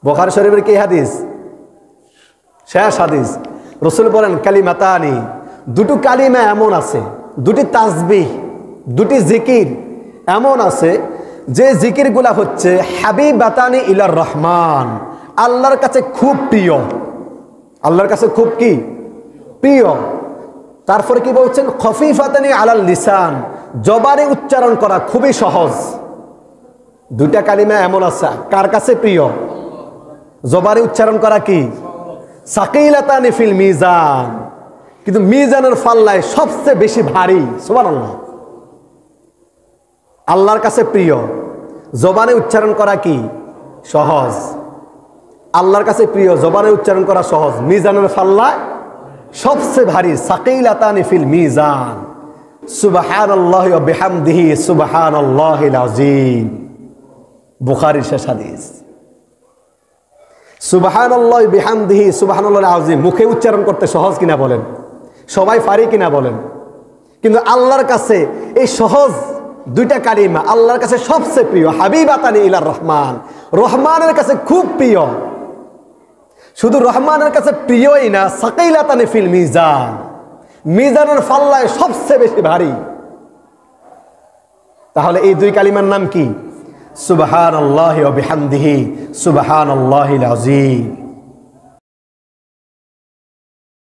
বুখারী শরীফের কি হাদিস? শেষ হাদিস। রাসূল বলেন কালিমাতানি, দুটো কালিমা এমন আছে, দুটি তাসবিহ, দুটি জিকির এমন আছে যে জিকিরগুলা হচ্ছে হাবিবাতানি ইলার রহমান, আল্লাহর কাছে খুব প্রিয়, আল্লাহর কাছে খুব কি প্রিয়। তারপরে কি বলছেন? খফিফাতানি আলাল লিসান, জবানে উচ্চারণ করা খুবই সহজ। দুইটা কালিমা এমন আছে কার কাছে প্রিয়? জবানে উচ্চারণ করা কি সাকিলাতানি ফিল মিজান, কিন্তু মিজানের পাল্লায় সবচেয়ে বেশি ভারী। সুবহানাল্লাহ। আল্লাহর কাছে প্রিয়, জবানে উচ্চারণ করা কি সহজ। আল্লাহর কাছে প্রিয়, জবানে উচ্চারণ করা সহজ, মিজানের পাল্লায় সবচেয়ে ভারী। সাকিলাতানি ফিল মিজান, সুবহানাল্লাহি ওয়া বিহামদিহি সুবহানাল্লাহিল আযীম। বুখারীর শেষ হাদিস। সুবহানাল্লাহি বিহামদিহি সুবহানাল্লাহিল আযীম মুখে উচ্চারণ করতে সহজ কিনা বলেন? সবাই পারি কিনা বলেন? কিন্তু আল্লাহর কাছে এই সহজ দুইটা কালিমা আল্লাহর কাছে সবচেয়ে প্রিয়। হাবিবাতানি ইলার রহমান, রহমানের কাছে খুব প্রিয়। শুধু রহমানের কাছে প্রিয়ই না, সাকিলাতানি ফিল মিজান, মিজানের পাল্লায় সবচেয়ে বেশি ভারী। তাহলে এই দুই কালিমার নাম কি? সুবহানাল্লাহি ওয়া বিহামদিহি সুবহানাল্লাহিল আযীম।